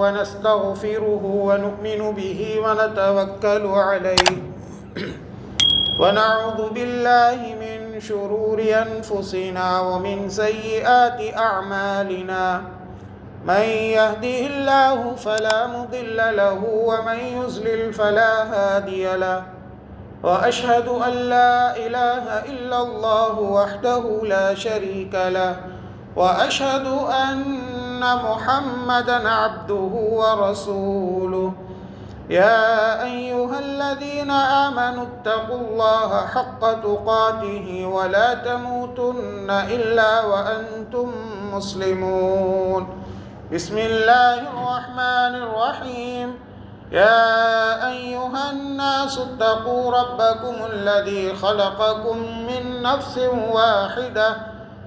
ونستغفره ونؤمن به ونتوكل عليه ونعوذ بالله من شرور أنفسنا ومن سيئات أعمالنا من يهده الله فلا مضل له ومن يضلل فلا هادي له وأشهد أن لا إله إلا الله وحده لا شريك له وأشهد أن محمدًا عبده ورسوله يا أيها الذين آمنوا اتقوا الله حق تقاته ولا تموتن إلا وأنتم مسلمون بسم الله الرحمن الرحيم يا أيها الناس اتقوا ربكم الذي خلقكم من نفس واحدة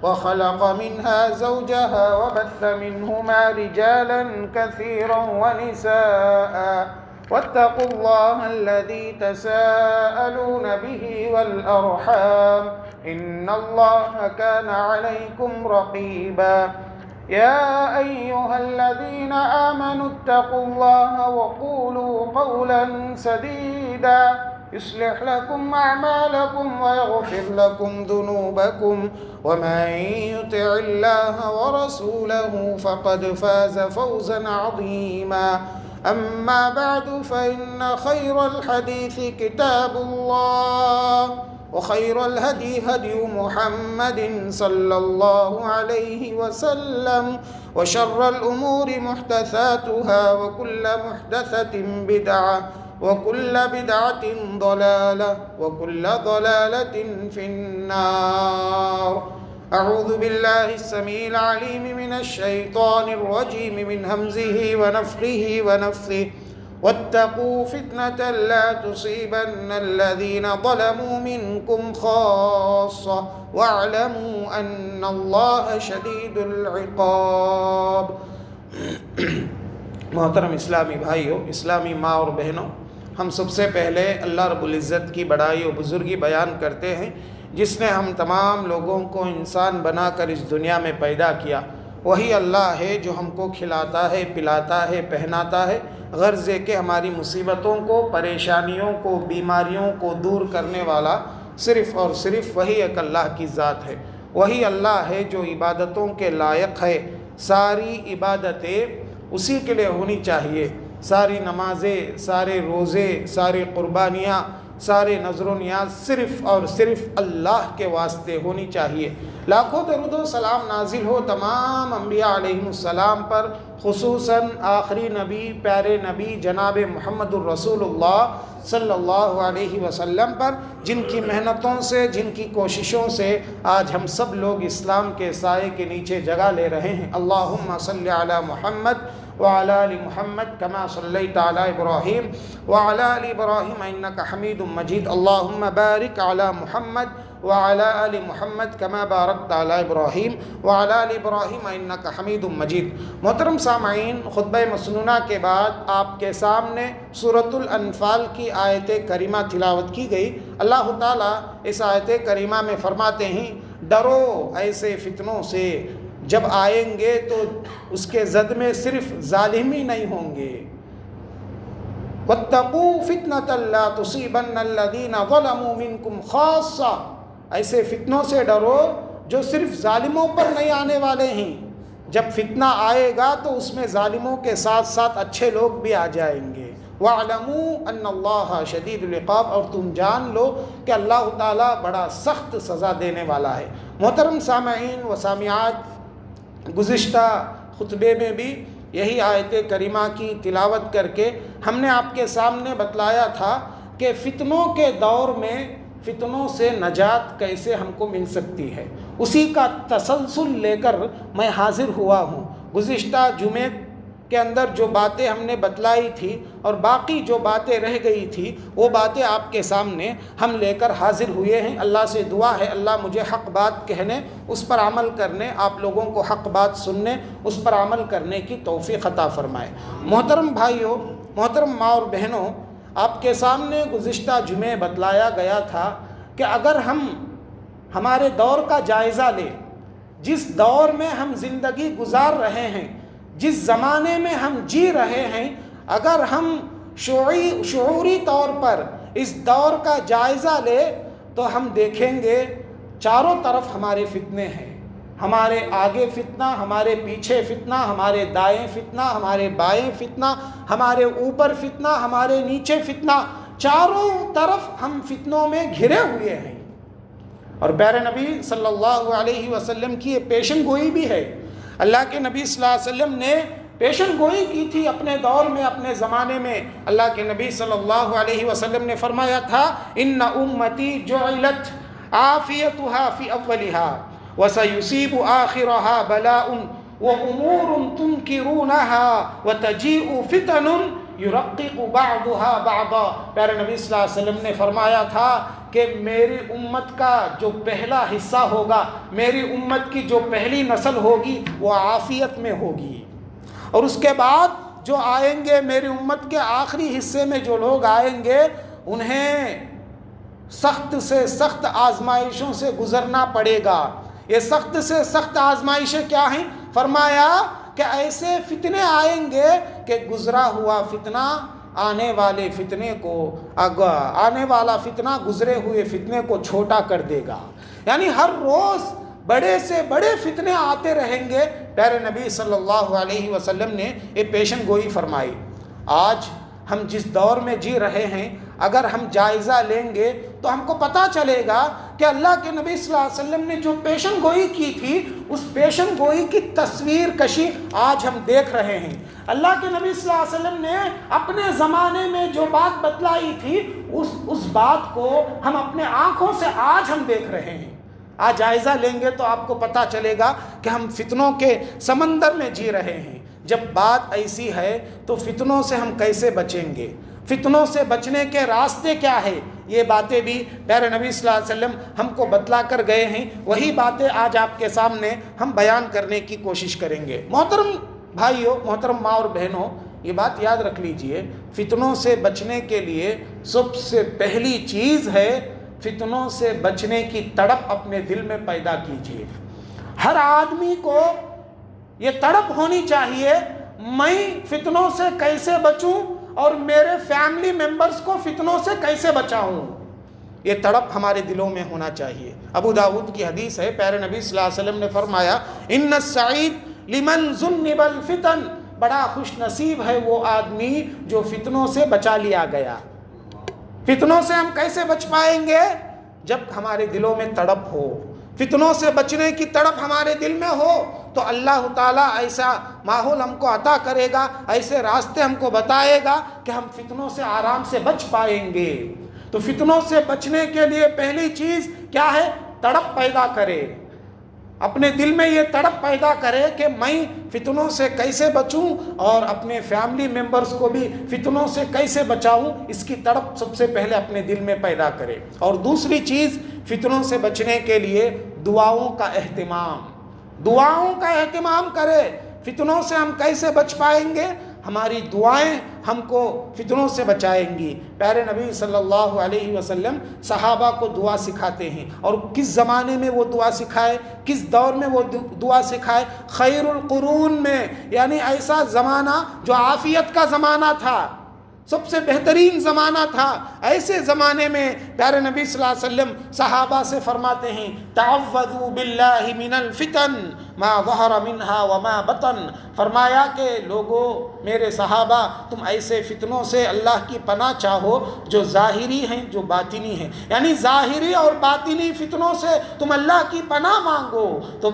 وخلق منها زوجها وبث منهما رجالا كثيرا ونساء واتقوا الله الذي تساءلون به والأرحام إن الله كان عليكم رقيبا يا أيها الذين آمنوا اتقوا الله وقولوا قولا سديدا يصلح لكم أعمالكم ويغفر لكم ذنوبكم ومن يطع الله ورسوله فقد فاز فوزا عظيما أما بعد فإن خير الحديث كتاب الله وخير الهدي هدي محمد صلى الله عليه وسلم وشر الأمور محدثاتها وكل محدثة بدعة وكل بدعة ضلالة وكل ضلالة في النار أعوذ بالله السميع العليم من الشيطان الرجيم من همزه ونفخه ونفثه واتقوا فتنة لا تصيبن الذين ظلموا منكم خاصة واعلموا أن الله شديد العقاب. محترم اسلامی بھائیوں، اسلامی ماں اور بہنوں، ہم سب سے پہلے اللہ رب العزت کی بڑائی و بزرگی بیان کرتے ہیں جس نے ہم تمام لوگوں کو انسان بنا کر اس دنیا میں پیدا کیا. وہی اللہ ہے جو ہم کو کھلاتا ہے، پلاتا ہے، پہناتا ہے، غرض ہے کہ ہماری مصیبتوں کو، پریشانیوں کو، بیماریوں کو دور کرنے والا صرف اور صرف وہی ایک اللہ کی ذات ہے. وہی اللہ ہے جو عبادتوں کے لائق ہے. ساری عبادتیں اسی کے لیے ہونی چاہیے. ساری نمازیں، سارے روزے، ساری قربانیاں، سارے نذر و نیاز صرف اور صرف اللہ کے واسطے ہونی چاہیے. لاکھوں درود و سلام نازل ہو تمام انبیاء علیہم السلام پر، خصوصاً آخری نبی، پیارے نبی جناب محمد الرسول اللہ صلی اللہ علیہ وسلم پر، جن کی محنتوں سے، جن کی کوششوں سے آج ہم سب لوگ اسلام کے سائے کے نیچے جگہ لے رہے ہیں. اللہم صلی علی محمد وعلى آل محمد كما صليت على إبراهيم وعلى آل إبراهيم إنك حميد مجيد. اللهم بارك على محمد وعلى آل محمد كما باركت على إبراهيم وعلى آل إبراهيم إنك حميد مجيد. محترم سامعین، خطبہ مسنونہ کے بعد آپ کے سامنے سورۃ الانفال کی آیت کریمہ تلاوت کی گئی. اللہ تعالیٰ اس آیت کریمہ میں فرماتے ہیں، ڈرو ایسے فتنوں سے جب آئیں گے تو اس کے زد میں صرف ظالم ہی نہیں ہوں گے. وَاتَّقُوا فِتْنَةً لَا تُصِيبَنَّ الَّذِينَ ظَلَمُوا مِنْكُمْ خَاصَّةً، ایسے فتنوں سے ڈرو جو صرف ظالموں پر نہیں آنے والے ہیں. جب فتنہ آئے گا تو اس میں ظالموں کے ساتھ ساتھ اچھے لوگ بھی آ جائیں گے. وَاعْلَمُوا أَنَّ اللَّهَ شَدِيدُ الْعِقَابِ، اور تم جان لو کہ اللہ تعالیٰ بڑا سخت سزا دینے والا ہے. محترم سامعین و سامعات، گزشتہ خطبے میں بھی یہی آیت کریمہ کی تلاوت کر کے ہم نے آپ کے سامنے بتلایا تھا کہ فتنوں کے دور میں فتنوں سے نجات کیسے ہم کو مل سکتی ہے. اسی کا تسلسل لے کر میں حاضر ہوا ہوں. گزشتہ جمعے کے اندر جو باتیں ہم نے بتلائی تھی اور باقی جو باتیں رہ گئی تھی وہ باتیں آپ کے سامنے ہم لے کر حاضر ہوئے ہیں. اللہ سے دعا ہے اللہ مجھے حق بات کہنے، اس پر عمل کرنے، آپ لوگوں کو حق بات سننے، اس پر عمل کرنے کی توفیق عطا فرمائے. محترم بھائیوں، محترم ماں اور بہنوں، آپ کے سامنے گزشتہ جمعے بتلایا گیا تھا کہ اگر ہم ہمارے دور کا جائزہ لیں، جس دور میں ہم زندگی گزار رہے ہیں، جس زمانے میں ہم جی رہے ہیں، اگر ہم شعوری طور پر اس دور کا جائزہ لے تو ہم دیکھیں گے چاروں طرف ہمارے فتنے ہیں، ہمارے آگے فتنہ، ہمارے پیچھے فتنہ، ہمارے دائیں فتنہ، ہمارے بائیں فتنہ، ہمارے اوپر فتنہ، ہمارے نیچے فتنہ، چاروں طرف ہم فتنوں میں گھرے ہوئے ہیں۔ اور پیارے نبی صلی اللہ علیہ وسلم کی یہ پیشن گوئی بھی ہے۔ اللہ کے نبی صلی اللہ علیہ وسلم نے پیشن گوئی کی تھی اپنے دور میں، اپنے زمانے میں۔ اللہ کے نبی صلی اللہ علیہ وسلم نے فرمایا تھا، ان امتی جعلت عافیتها فی اولها وسیصیب آخرها بلاء وامور تنکرونها وتجیء فتن یرقق بعضها بعضا۔ پیارے نبی صلی اللہ علیہ وسلم نے فرمایا تھا کہ میری امت کا جو پہلا حصہ ہوگا، میری امت کی جو پہلی نسل ہوگی وہ عافیت میں ہوگی، اور اس کے بعد جو آئیں گے میری امت کے آخری حصے میں جو لوگ آئیں گے انہیں سخت سے سخت آزمائشوں سے گزرنا پڑے گا۔ یہ سخت سے سخت آزمائشیں کیا ہیں؟ فرمایا کہ ایسے فتنے آئیں گے کہ گزرا ہوا فتنہ آنے والے فتنے کو، آنے والا فتنہ گزرے ہوئے فتنے کو چھوٹا کر دے گا۔ یعنی ہر روز بڑے سے بڑے فتنے آتے رہیں گے۔ پیارے نبی صلی اللہ علیہ وسلم نے یہ پیشن گوئی فرمائی۔ آج ہم جس دور میں جی رہے ہیں، اگر ہم جائزہ لیں گے تو ہم کو پتہ چلے گا کہ اللہ کے نبی صلی اللہ علیہ وسلم نے جو پیشن گوئی کی تھی، اس پیشن گوئی کی تصویر کشی آج ہم دیکھ رہے ہیں۔ اللہ کے نبی صلی اللہ علیہ وسلم نے اپنے زمانے میں جو بات بتلائی تھی، اس بات کو ہم اپنے آنکھوں سے آج ہم دیکھ رہے ہیں۔ آج جائزہ لیں گے تو آپ کو پتہ چلے گا کہ ہم فتنوں کے سمندر میں جی رہے ہیں۔ جب بات ایسی ہے تو فتنوں سے ہم کیسے بچیں گے؟ فتنوں سے بچنے کے راستے کیا ہے؟ یہ باتیں بھی پیارے نبی صلی اللہ علیہ وسلم ہم کو بتلا کر گئے ہیں۔ وہی باتیں آج آپ کے سامنے ہم بیان کرنے کی کوشش کریں گے۔ محترم بھائیوں، محترم ماں اور بہنوں، یہ بات یاد رکھ لیجئے، فتنوں سے بچنے کے لیے سب سے پہلی چیز ہے فتنوں سے بچنے کی تڑپ اپنے دل میں پیدا کیجئے۔ ہر آدمی کو یہ تڑپ ہونی چاہیے، میں فتنوں سے کیسے بچوں اور میرے فیملی ممبرز کو فتنوں سے کیسے بچاؤں۔ یہ تڑپ ہمارے دلوں میں ہونا چاہیے۔ ابو داؤد کی حدیث ہے، پیارے نبی صلی اللہ علیہ وسلم نے فرمایا، ان السعید لمن ذنب الفتن، بڑا خوش نصیب ہے وہ آدمی جو فتنوں سے بچا لیا گیا۔ فتنوں سے ہم کیسے بچ پائیں گے؟ جب ہمارے دلوں میں تڑپ ہو، فتنوں سے بچنے کی تڑپ ہمارے دل میں ہو تو اللہ تعالیٰ ایسا ماحول ہم کو عطا کرے گا، ایسے راستے ہم کو بتائے گا کہ ہم فتنوں سے آرام سے بچ پائیں گے۔ تو فتنوں سے بچنے کے لیے پہلی چیز کیا ہے؟ تڑپ پیدا کرے، اپنے دل میں یہ تڑپ پیدا کرے کہ میں فتنوں سے کیسے بچوں اور اپنے فیملی ممبرز کو بھی فتنوں سے کیسے بچاؤں، اس کی تڑپ سب سے پہلے اپنے دل میں پیدا کرے۔ اور دوسری چیز، فتنوں سے بچنے کے لیے دعاؤں کا اہتمام، دعاؤں کا اہتمام کرے۔ فتنوں سے ہم کیسے بچ پائیں گے؟ ہماری دعائیں ہم کو فتنوں سے بچائیں گی۔ پیارے نبی صلی اللہ علیہ وسلم صحابہ کو دعا سکھاتے ہیں، اور کس زمانے میں وہ دعا سکھائے، کس دور میں وہ دعا سکھائے؟ خیر القرون میں، یعنی ایسا زمانہ جو عافیت کا زمانہ تھا، سب سے بہترین زمانہ تھا۔ ایسے زمانے میں پیارے نبی صلی اللہ علیہ وسلم صحابہ سے فرماتے ہیں، تعوذوا باللہ من الفتن ما ظہر منها وما بطن۔ فرمایا کہ لوگوں، میرے صحابہ، تم ایسے فتنوں سے اللہ کی پناہ چاہو جو ظاہری ہیں، جو باطنی ہیں، یعنی ظاہری اور باطنی فتنوں سے تم اللہ کی پناہ مانگو۔ تو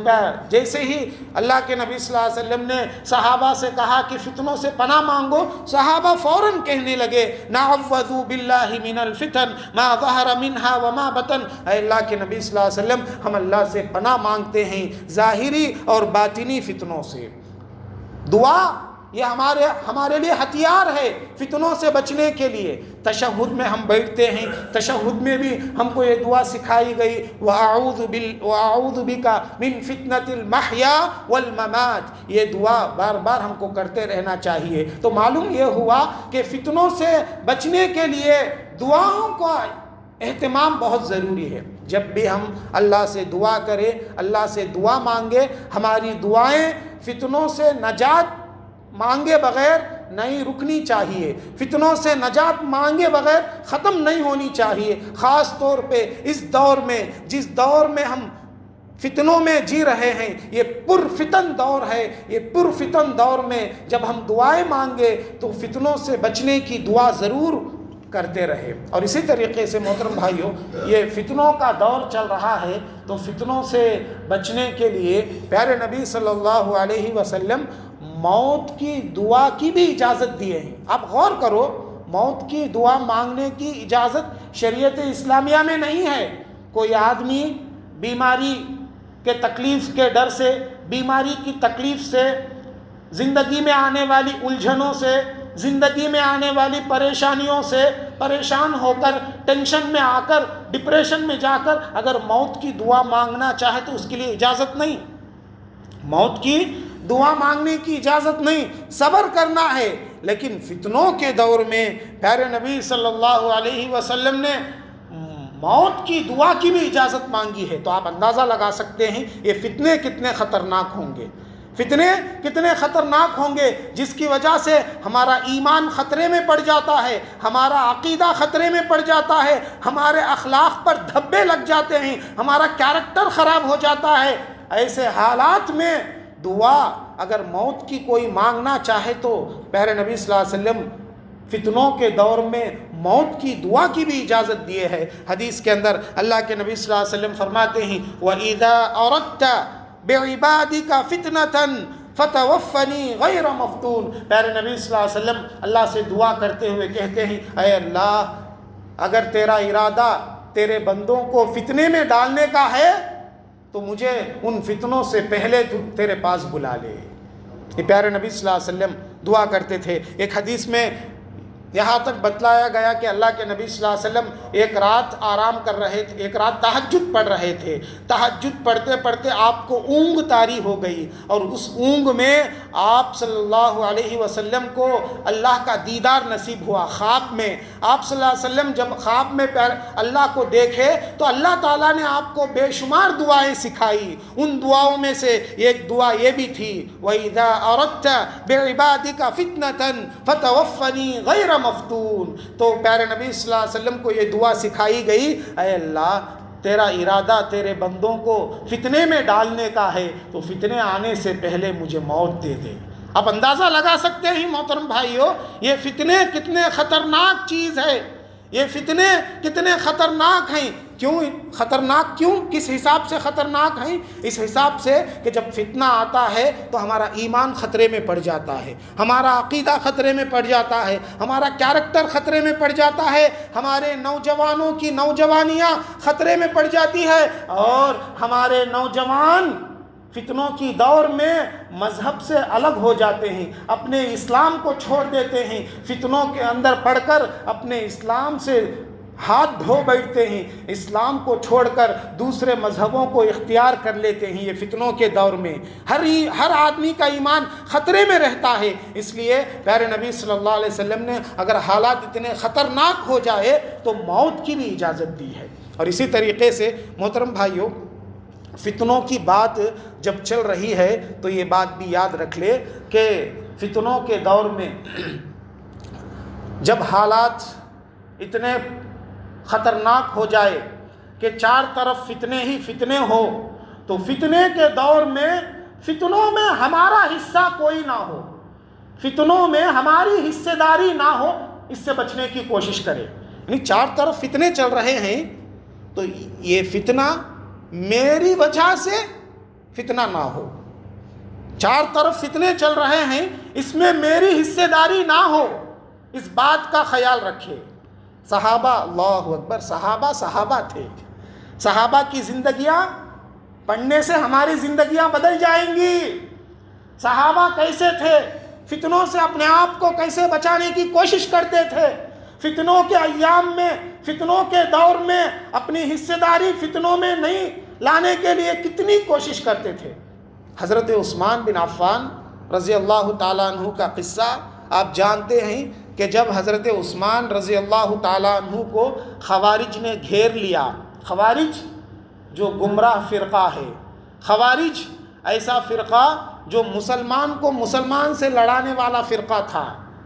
جیسے ہی اللہ کے نبی صلی اللہ علیہ وسلم نے صحابہ سے کہا کہ فتنوں سے پناہ مانگو، صحابہ فوراً کہنے لگے، نعوذ باللہ من الفتن ما ظہر منها وما بطن۔ اے اللہ کے نبی صلی اللہ علیہ وسلم، ہم اللہ سے پناہ مانگتے ہیں ظاہری اور باطنی فتنوں سے۔ دعا یہ ہمارے لیے ہتھیار ہے فتنوں سے بچنے کے لیے۔ تشہد میں ہم بیٹھتے ہیں، تشہد میں بھی ہم کو یہ دعا سکھائی گئی، وَأَعُوذُ بِكَ مِن فِتْنَةِ الْمَحْيَا وَالْمَمَاتِ۔ یہ دعا بار بار ہم کو کرتے رہنا چاہیے۔ تو معلوم یہ ہوا کہ فتنوں سے بچنے کے لیے دعاؤں کا اہتمام بہت ضروری ہے۔ جب بھی ہم اللہ سے دعا کریں، اللہ سے دعا مانگے، ہماری دعائیں فتنوں سے نجات مانگے بغیر نہیں رکنی چاہیے، فتنوں سے نجات مانگے بغیر ختم نہیں ہونی چاہیے، خاص طور پہ اس دور میں، جس دور میں ہم فتنوں میں جی رہے ہیں، یہ پرفتن دور ہے۔ یہ پرفتن دور میں جب ہم دعائیں مانگے تو فتنوں سے بچنے کی دعا ضرور کرتے رہے۔ اور اسی طریقے سے محترم بھائیوں، یہ فتنوں کا دور چل رہا ہے، تو فتنوں سے بچنے کے لیے پیارے نبی صلی اللہ علیہ وسلم موت کی دعا کی بھی اجازت دیے ہیں۔ آپ غور کرو، موت کی دعا مانگنے کی اجازت شریعت اسلامیہ میں نہیں ہے۔ کوئی آدمی بیماری کے تکلیف کے ڈر سے، بیماری کی تکلیف سے، زندگی میں آنے والی الجھنوں سے، زندگی میں آنے والی پریشانیوں سے پریشان ہو کر، ٹینشن میں آ کر، ڈپریشن میں جا کر اگر موت کی دعا مانگنا چاہے تو اس کے لیے اجازت نہیں۔ موت کی دعا مانگنے کی اجازت نہیں، صبر کرنا ہے۔ لیکن فتنوں کے دور میں پیارے نبی صلی اللہ علیہ وسلم نے موت کی دعا کی بھی اجازت مانگی ہے۔ تو آپ اندازہ لگا سکتے ہیں یہ فتنے کتنے خطرناک ہوں گے، فتنے کتنے خطرناک ہوں گے، جس کی وجہ سے ہمارا ایمان خطرے میں پڑ جاتا ہے، ہمارا عقیدہ خطرے میں پڑ جاتا ہے، ہمارے اخلاق پر دھبے لگ جاتے ہیں، ہمارا کیریکٹر خراب ہو جاتا ہے۔ ایسے حالات میں دعا اگر موت کی کوئی مانگنا چاہے تو پیارے نبی صلی اللہ علیہ وسلم فتنوں کے دور میں موت کی دعا کی بھی اجازت دیے ہے۔ حدیث کے اندر اللہ کے نبی صلی اللہ علیہ وسلم فرماتے ہیں وَإِذَا أَرَدْتَ بِعِبَادِكَ فِتْنَةً فَتَوَفَّنِي غَيْرَ مَفْتُونٍ۔ پیارے نبی صلی اللہ علیہ وسلم اللہ سے دعا کرتے ہوئے کہتے ہیں اے اللہ، اگر تیرا ارادہ تیرے بندوں کو فتنے میں ڈالنے کا ہے تو مجھے ان فتنوں سے پہلے تو تیرے پاس بلا لے۔ یہ پیارے نبی صلی اللہ علیہ وسلم دعا کرتے تھے۔ ایک حدیث میں یہاں تک بتلایا گیا کہ اللہ کے نبی صلی اللہ علیہ وسلم ایک رات آرام کر رہے تھے، ایک رات تہجد پڑھ رہے تھے، تہجد پڑھتے پڑھتے آپ کو اونگ طاری ہو گئی، اور اس اونگ میں آپ صلی اللہ علیہ وسلم کو اللہ کا دیدار نصیب ہوا۔ خواب میں آپ صلی اللہ علیہ وسلم جب خواب میں اللہ کو دیکھے تو اللہ تعالیٰ نے آپ کو بے شمار دعائیں سکھائی۔ ان دعاؤں میں سے ایک دعا یہ بھی تھی وَإِذَا أَرَدْتَ بِعِبَادِكَ فِتْنَةً فَتَوَفَّنِي غَيْرَ مفتون۔ تو پیارے نبی صلی اللہ علیہ وسلم کو یہ دعا سکھائی گئی اے اللہ، تیرا ارادہ تیرے بندوں کو فتنے میں ڈالنے کا ہے تو فتنے آنے سے پہلے مجھے موت دے دے۔ آپ اندازہ لگا سکتے ہیں محترم بھائیو، یہ فتنے کتنے خطرناک چیز ہے، یہ فتنے کتنے خطرناک ہیں۔ کیوں خطرناک؟ کیوں کس حساب سے خطرناک ہیں؟ اس حساب سے کہ جب فتنہ آتا ہے تو ہمارا ایمان خطرے میں پڑ جاتا ہے، ہمارا عقیدہ خطرے میں پڑ جاتا ہے، ہمارا کیریکٹر خطرے میں پڑ جاتا ہے، ہمارے نوجوانوں کی نوجوانیاں خطرے میں پڑ جاتی ہے، اور ہمارے نوجوان فتنوں کی دور میں مذہب سے الگ ہو جاتے ہیں، اپنے اسلام کو چھوڑ دیتے ہیں، فتنوں کے اندر پڑھ کر اپنے اسلام سے ہاتھ دھو بیٹھتے ہیں، اسلام کو چھوڑ کر دوسرے مذہبوں کو اختیار کر لیتے ہیں۔ یہ فتنوں کے دور میں ہر آدمی کا ایمان خطرے میں رہتا ہے۔ اس لیے پیارے نبی صلی اللہ علیہ وسلم نے اگر حالات اتنے خطرناک ہو جائے تو موت کی بھی اجازت دی ہے۔ اور اسی طریقے سے محترم بھائیوں، فتنوں کی بات جب چل رہی ہے تو یہ بات بھی یاد رکھ لے کہ فتنوں کے دور میں جب حالات اتنے خطرناک ہو جائے کہ چار طرف فتنے ہی فتنے ہو، تو فتنے کے دور میں فتنوں میں ہمارا حصہ کوئی نہ ہو، فتنوں میں ہماری حصہ داری نہ ہو، اس سے بچنے کی کوشش کرے۔ یعنی چار طرف فتنے چل رہے ہیں تو یہ فتنہ میری وجہ سے فتنہ نہ ہو، چار طرف فتنے چل رہے ہیں اس میں میری حصہ داری نہ ہو، اس بات کا خیال رکھے۔ صحابہ، اللہ اکبر، صحابہ تھے، صحابہ کی زندگیاں پڑھنے سے ہماری زندگیاں بدل جائیں گی۔ صحابہ کیسے تھے، فتنوں سے اپنے آپ کو کیسے بچانے کی کوشش کرتے تھے، فتنوں کے ایام میں، فتنوں کے دور میں اپنی حصہ داری فتنوں میں نہیں لانے کے لیے کتنی کوشش کرتے تھے۔ حضرت عثمان بن عفان رضی اللہ تعالیٰ عنہ کا قصہ آپ جانتے ہیں کہ جب حضرت عثمان رضی اللہ تعالیٰ عنہ کو خوارج نے گھیر لیا، خوارج جو گمراہ فرقہ ہے، خوارج ایسا فرقہ جو مسلمان کو مسلمان سے لڑانے والا فرقہ تھا،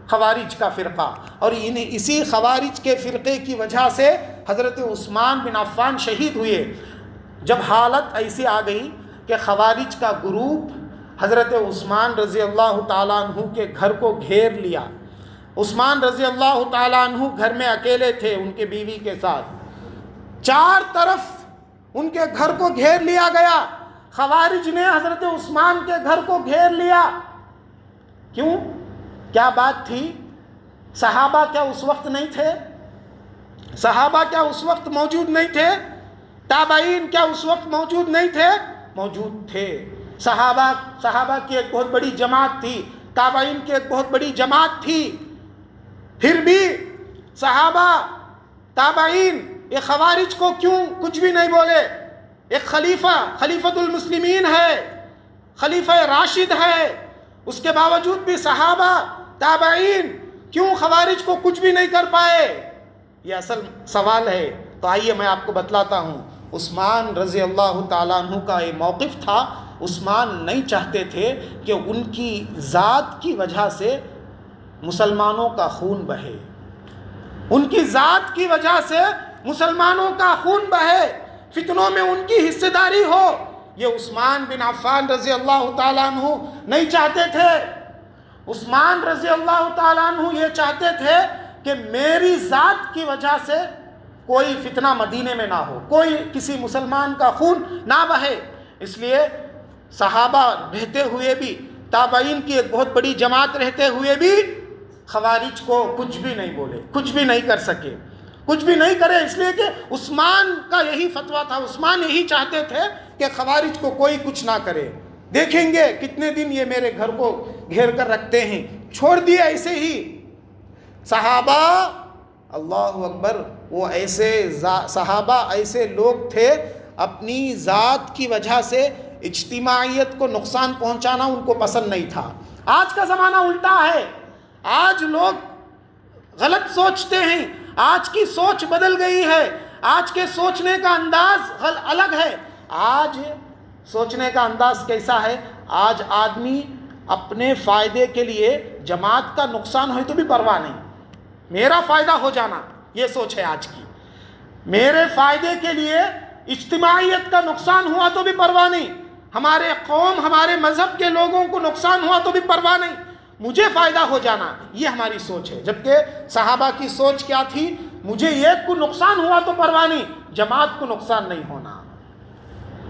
خوارج کا فرقہ، اور اسی خوارج کے فرقے کی وجہ سے حضرت عثمان بن عفان شہید ہوئے۔ جب حالت ایسی آ گئی کہ خوارج کا گروپ حضرت عثمان رضی اللہ تعالیٰ عنہ کے گھر کو گھیر لیا، عثمان رضی اللہ تعالیٰ عنہ گھر میں اکیلے تھے ان کے بیوی کے ساتھ، چار طرف ان کے گھر کو گھیر لیا گیا، خوارج نے حضرت عثمان کے گھر کو گھیر لیا۔ کیوں؟ کیا بات تھی؟ صحابہ کیا اس وقت نہیں تھے؟ صحابہ کیا اس وقت موجود نہیں تھے؟ تابعین کیا اس وقت موجود نہیں تھے؟ موجود تھے۔ صحابہ کی ایک بہت بڑی جماعت تھی، تابعین کی ایک بہت بڑی جماعت تھی، پھر بھی صحابہ تابعین یہ خوارج کو کیوں کچھ بھی نہیں بولے؟ ایک خلیفۃ المسلمین ہے، خلیفہ راشد ہے، اس کے باوجود بھی صحابہ تابعین کیوں خوارج کو کچھ بھی نہیں کر پائے؟ یہ اصل سوال ہے۔ تو آئیے میں آپ کو بتلاتا ہوں۔ عثمان رضی اللہ تعالیٰ عنہ کا یہ موقف تھا، عثمان نہیں چاہتے تھے کہ ان کی ذات کی وجہ سے مسلمانوں کا خون بہے، ان کی ذات کی وجہ سے مسلمانوں کا خون بہے، فتنوں میں ان کی حصہ داری ہو، یہ عثمان بن عفان رضی اللہ تعالیٰ عنہ نہیں چاہتے تھے۔ عثمان رضی اللہ تعالیٰ عنہ یہ چاہتے تھے کہ میری ذات کی وجہ سے کوئی فتنہ مدینے میں نہ ہو، کوئی کسی مسلمان کا خون نہ بہے، اس لیے صحابہ رہتے ہوئے بھی، تابعین کی ایک بہت بڑی جماعت رہتے ہوئے بھی خوارج کو کچھ بھی نہیں بولے، کچھ بھی نہیں کر سکے، کچھ بھی نہیں کرے، اس لیے کہ عثمان کا یہی فتویٰ تھا، عثمان یہی چاہتے تھے کہ خوارج کو کوئی کچھ نہ کرے۔ دیکھیں گے کتنے دن یہ میرے گھر کو گھیر کر رکھتے ہیں، چھوڑ دیے ایسے ہی۔ صحابہ، اللہ اکبر، وہ ایسے صحابہ ایسے لوگ تھے اپنی ذات کی وجہ سے اجتماعیت کو نقصان پہنچانا ان کو پسند نہیں تھا۔ آج کا زمانہ الٹا ہے، آج لوگ غلط سوچتے ہیں، آج کی سوچ بدل گئی ہے، آج کے سوچنے کا انداز الگ ہے۔ آج سوچنے کا انداز کیسا ہے؟ آج آدمی اپنے فائدے کے لیے جماعت کا نقصان ہوئے تو بھی پرواہ نہیں، میرا فائدہ ہو جانا، یہ سوچ ہے آج کی۔ میرے فائدے کے لیے اجتماعیت کا نقصان ہوا تو بھی پرواہ نہیں، ہمارے قوم، ہمارے مذہب کے لوگوں کو نقصان ہوا تو بھی پرواہ نہیں، مجھے فائدہ ہو جانا، یہ ہماری سوچ ہے۔ جبکہ صحابہ کی سوچ کیا تھی؟ مجھے ایک کو نقصان ہوا تو پرواہ نہیں، جماعت کو نقصان نہیں ہونا،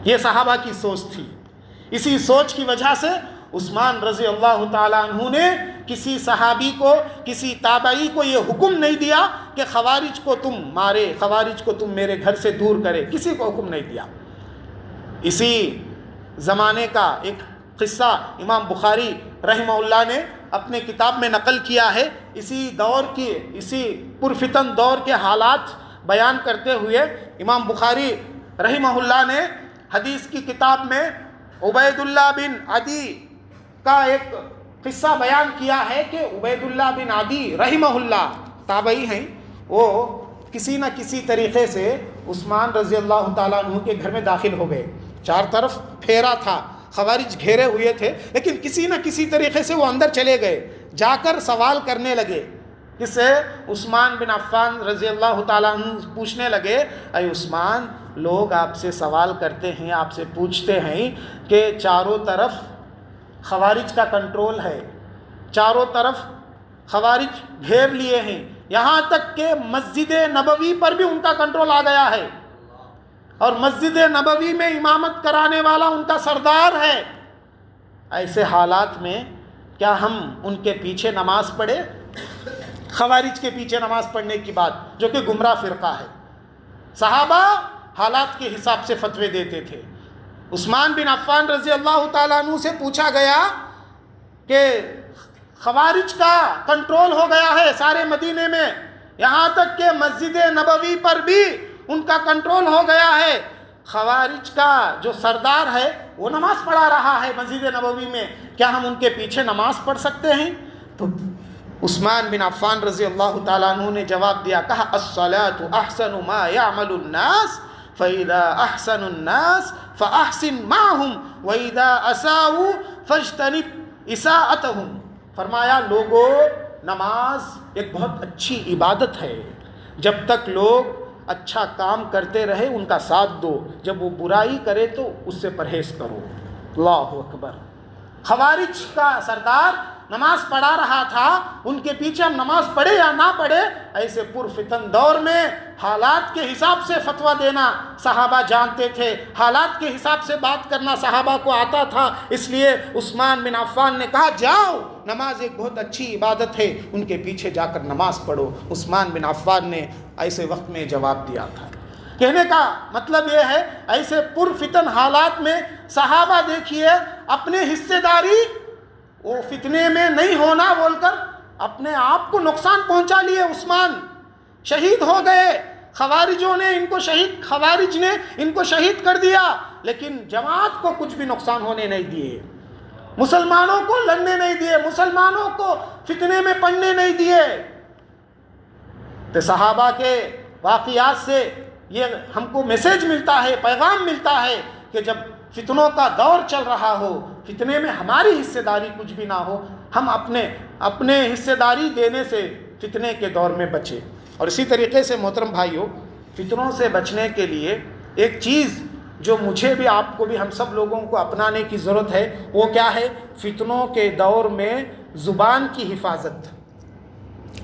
یہ صحابہ کی سوچ تھی۔ اسی سوچ کی وجہ سے عثمان رضی اللہ تعالیٰ عنہ نے کسی صحابی کو، کسی تابعی کو یہ حکم نہیں دیا کہ خوارج کو تم مارے، خوارج کو تم میرے گھر سے دور کرے، کسی کو حکم نہیں دیا۔ اسی زمانے کا ایک قصہ امام بخاری رحمہ اللہ نے اپنے کتاب میں نقل کیا ہے، اسی دور کی، اسی پرفتن دور کے حالات بیان کرتے ہوئے امام بخاری رحمہ اللہ نے حدیث کی کتاب میں عبید اللہ بن عدی کا ایک قصہ بیان کیا ہے کہ عبید اللہ بن عدی رحمہ اللہ تابعی ہیں، وہ کسی نہ کسی طریقے سے عثمان رضی اللہ تعالیٰ عنہ کے گھر میں داخل ہو گئے۔ چار طرف پھیرا تھا، خوارج گھیرے ہوئے تھے، لیکن کسی نہ کسی طریقے سے وہ اندر چلے گئے، جا کر سوال کرنے لگے۔ کس سے؟ عثمان بن عفان رضی اللہ تعالیٰ عنہ پوچھنے لگے، اے عثمان، لوگ آپ سے سوال کرتے ہیں، آپ سے پوچھتے ہیں کہ چاروں طرف خوارج کا کنٹرول ہے، چاروں طرف خوارج گھیر لیے ہیں، یہاں تک کہ مسجد نبوی پر بھی ان کا کنٹرول آ گیا ہے، اور مسجد نبوی میں امامت کرانے والا ان کا سردار ہے۔ ایسے حالات میں کیا ہم ان کے پیچھے نماز پڑھے؟ خوارج کے پیچھے نماز پڑھنے کی بات، جو کہ گمراہ فرقہ ہے۔ صحابہ حالات کے حساب سے فتوے دیتے تھے۔ عثمان بن عفان رضی اللہ تعالیٰ عنہ سے پوچھا گیا کہ خوارج کا کنٹرول ہو گیا ہے سارے مدینے میں، یہاں تک کہ مسجد نبوی پر بھی ان کا کنٹرول ہو گیا ہے، خوارج کا جو سردار ہے وہ نماز پڑھا رہا ہے مسجد نبوی میں، کیا ہم ان کے پیچھے نماز پڑھ سکتے ہیں؟ تو عثمان بن عفان رضی اللہ تعالیٰ عنہ نے جواب دیا، کہا الصلاۃ احسن ما يعمل الناس فاذا احسن الناس فاحسن معهم واذا اساءوا فاجتنب اساءتهم، فرمایا لوگوں نماز ایک بہت اچھی عبادت ہے، جب تک لوگ اچھا کام کرتے رہے ان کا ساتھ دو، جب وہ برائی کرے تو اس سے پرہیز کرو۔ اللہ اکبر۔ خوارج کا سردار نماز پڑھا رہا تھا، ان کے پیچھے ہم نماز پڑھے یا نہ پڑھے، ایسے پرفتن دور میں حالات کے حساب سے فتویٰ دینا صحابہ جانتے تھے، حالات کے حساب سے بات کرنا صحابہ کو آتا تھا، اس لیے عثمان بن عفان نے کہا جاؤ، نماز ایک بہت اچھی عبادت ہے، ان کے پیچھے جا کر نماز پڑھو۔ عثمان بن عفان نے ایسے وقت میں جواب دیا تھا۔ کہنے کا مطلب یہ ہے ایسے پرفتن حالات میں صحابہ دیکھیے اپنے حصے داری وہ فتنے میں نہیں ہونا بول کر اپنے آپ کو نقصان پہنچا لیے۔ عثمان شہید ہو گئے، خوارج نے ان کو شہید کر دیا، لیکن جماعت کو کچھ بھی نقصان ہونے نہیں دیے، مسلمانوں کو لڑنے نہیں دیے، مسلمانوں کو فتنے میں پڑنے نہیں دیے۔ تو صحابہ کے واقعات سے یہ ہم کو میسیج ملتا ہے، پیغام ملتا ہے کہ جب فتنوں کا دور چل رہا ہو، فتنے میں ہماری حصہ داری کچھ بھی نہ ہو، ہم اپنے حصہ داری دینے سے فتنے کے دور میں بچے۔ اور اسی طریقے سے محترم بھائیوں، فتنوں سے بچنے کے لیے ایک چیز جو مجھے بھی آپ کو بھی ہم سب لوگوں کو اپنانے کی ضرورت ہے، وہ کیا ہے؟ فتنوں کے دور میں زبان کی حفاظت۔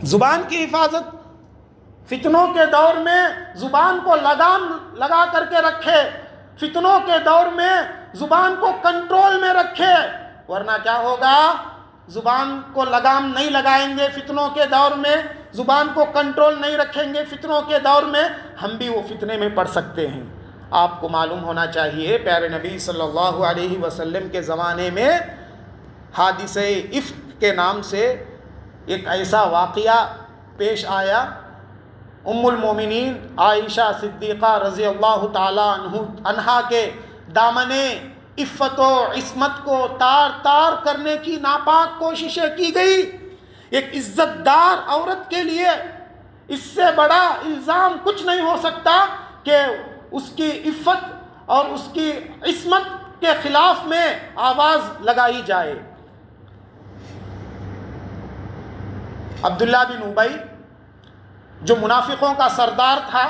زبان کی حفاظت، فتنوں کے دور میں زبان کو لگام لگا کر کے رکھے، فتنوں کے دور میں زبان کو کنٹرول میں رکھے، ورنہ کیا ہوگا؟ زبان کو لگام نہیں لگائیں گے فتنوں کے دور میں، زبان کو کنٹرول نہیں رکھیں گے فتنوں کے دور میں، ہم بھی وہ فتنے میں پڑ سکتے ہیں۔ آپ کو معلوم ہونا چاہیے پیارے نبی صلی اللہ علیہ وسلم کے زمانے میں حادثہ افک کے نام سے ایک ایسا واقعہ پیش آیا۔ ام المومنین عائشہ صدیقہ رضی اللہ تعالیٰ عنہا کے دامن عفت و عصمت کو تار تار کرنے کی ناپاک کوششیں کی گئی۔ ایک عزت دار عورت کے لیے اس سے بڑا الزام کچھ نہیں ہو سکتا کہ اس کی عفت اور اس کی عصمت کے خلاف میں آواز لگائی جائے۔ عبداللہ بن ابی جو منافقوں کا سردار تھا،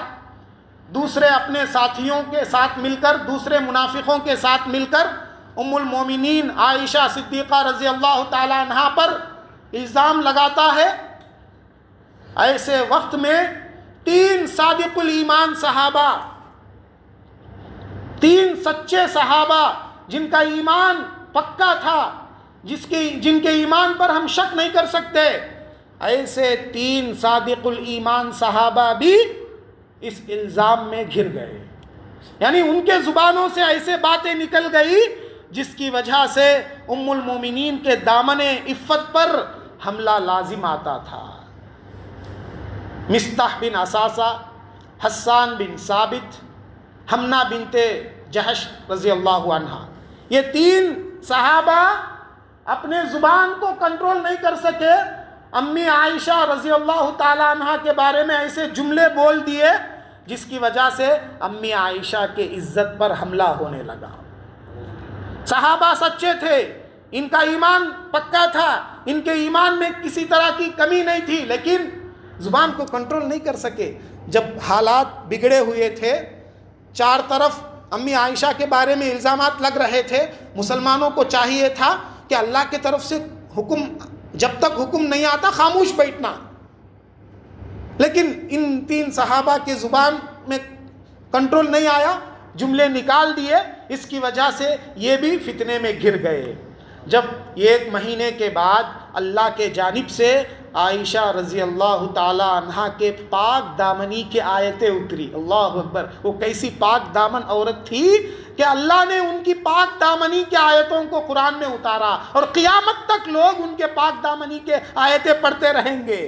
دوسرے اپنے ساتھیوں کے ساتھ مل کر، دوسرے منافقوں کے ساتھ مل کر ام المومنین عائشہ صدیقہ رضی اللہ تعالیٰ عنہا پر الزام لگاتا ہے۔ ایسے وقت میں 3 صادق الایمان صحابہ، 3 سچے صحابہ جن کا ایمان پکا تھا، جن کے ایمان پر ہم شک نہیں کر سکتے، ایسے 3 صادق الایمان صحابہ بھی اس الزام میں گھر گئے۔ یعنی ان کے زبانوں سے ایسے باتیں نکل گئی جس کی وجہ سے ام المومنین کے دامن عفت پر حملہ لازم آتا تھا۔ مصطح بن اساسہ، حسان بن ثابت، حمنہ بنت جہش رضی اللہ عنہا، یہ 3 صحابہ اپنے زبان کو کنٹرول نہیں کر سکے، امی عائشہ رضی اللہ تعالیٰ عنہ کے بارے میں ایسے جملے بول دیے جس کی وجہ سے امی عائشہ کے عزت پر حملہ ہونے لگا۔ صحابہ سچے تھے، ان کا ایمان پکا تھا، ان کے ایمان میں کسی طرح کی کمی نہیں تھی، لیکن زبان کو کنٹرول نہیں کر سکے۔ جب حالات بگڑے ہوئے تھے، 4 طرف امی عائشہ کے بارے میں الزامات لگ رہے تھے، مسلمانوں کو چاہیے تھا کہ اللہ کی طرف سے حکم، جب تک حکم نہیں آتا خاموش بیٹھنا، لیکن ان 3 صحابہ کے زبان میں کنٹرول نہیں آیا، جملے نکال دیے، اس کی وجہ سے یہ بھی فتنے میں گر گئے۔ جب 1 مہینے کے بعد اللہ کے جانب سے عائشہ رضی اللہ تعالی عنہا کے پاک دامنی کی آیتیں اتری، اللہ اکبر، وہ کیسی پاک دامن عورت تھی کہ اللہ نے ان کی پاک دامنی کی آیتوں کو قرآن میں اتارا، اور قیامت تک لوگ ان کے پاک دامنی کے آیتیں پڑھتے رہیں گے۔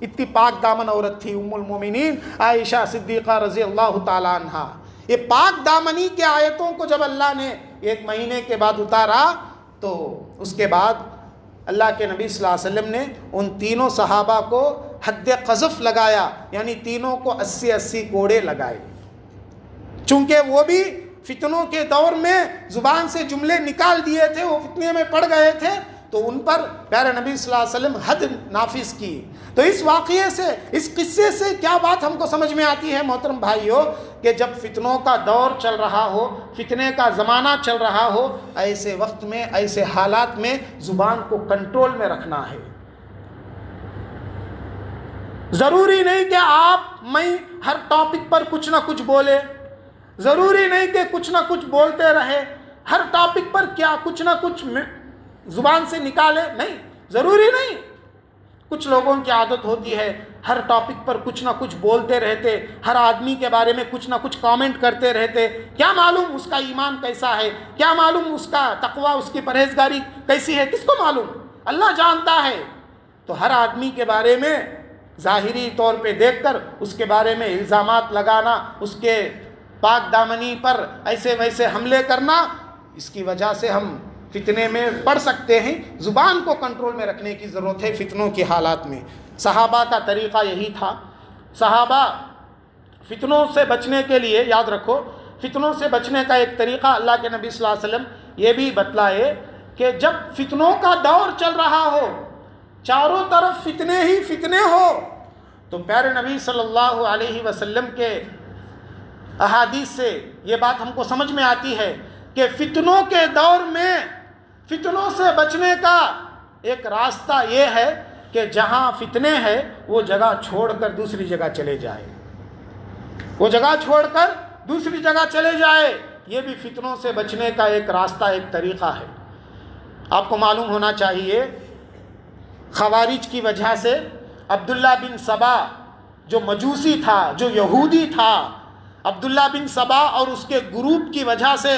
اتنی پاک دامن عورت تھی ام المومنین عائشہ صدیقہ رضی اللہ تعالی عنہا۔ یہ پاک دامنی کی آیتوں کو جب اللہ نے 1 مہینے کے بعد اتارا تو اس کے بعد اللہ کے نبی صلی اللہ علیہ وسلم نے ان 3 صحابہ کو حد قذف لگایا، یعنی تینوں کو 80 کوڑے لگائے، چونکہ وہ بھی فتنوں کے دور میں زبان سے جملے نکال دیے تھے، وہ فتنے میں پڑ گئے تھے، تو ان پر پیارے نبی صلی اللہ علیہ وسلم حد نافذ کی۔ تو اس واقعے سے، اس قصے سے کیا بات ہم کو سمجھ میں آتی ہے محترم بھائیوں، کہ جب فتنوں کا دور چل رہا ہو، فتنے کا زمانہ چل رہا ہو، ایسے وقت میں، ایسے حالات میں زبان کو کنٹرول میں رکھنا ہے۔ ضروری نہیں کہ میں ہر ٹاپک پر کچھ نہ کچھ بولے، ضروری نہیں کہ کچھ نہ کچھ بولتے رہے، ہر ٹاپک پر کیا کچھ نہ کچھ زبان سے نکالے، نہیں، ضروری نہیں۔ کچھ لوگوں کی عادت ہوتی ہے ہر ٹاپک پر کچھ نہ کچھ بولتے رہتے، ہر آدمی کے بارے میں کچھ نہ کچھ کامنٹ کرتے رہتے، کیا معلوم اس کا ایمان کیسا ہے، کیا معلوم اس کا تقوی، اس کی پرہیزگاری کیسی ہے، کس کو معلوم، اللہ جانتا ہے۔ تو ہر آدمی کے بارے میں ظاہری طور پہ دیکھ کر اس کے بارے میں الزامات لگانا، اس کے پاک دامنی پر ایسے ویسے حملے کرنا، اس کی وجہ سے ہم فتنے میں پڑ سکتے ہیں۔ زبان کو کنٹرول میں رکھنے کی ضرورت ہے فتنوں کی حالات میں۔ صحابہ کا طریقہ یہی تھا۔ صحابہ فتنوں سے بچنے کے لیے، یاد رکھو، فتنوں سے بچنے کا ایک طریقہ اللہ کے نبی صلی اللہ علیہ وسلم یہ بھی بتلائے کہ جب فتنوں کا دور چل رہا ہو، چاروں طرف فتنے ہی فتنے ہو، تو پیارے نبی صلی اللہ علیہ وسلم کے احادیث سے یہ بات ہم کو سمجھ میں آتی ہے کہ فتنوں کے دور میں فتنوں سے بچنے کا ایک راستہ یہ ہے کہ جہاں فتنے ہیں وہ جگہ چھوڑ کر دوسری جگہ چلے جائے، وہ جگہ چھوڑ کر دوسری جگہ چلے جائے۔ یہ بھی فتنوں سے بچنے کا ایک راستہ، ایک طریقہ ہے۔ آپ کو معلوم ہونا چاہیے، خوارج کی وجہ سے عبداللہ بن سبا جو مجوسی تھا، جو یہودی تھا، عبداللہ بن سبا اور اس کے گروپ کی وجہ سے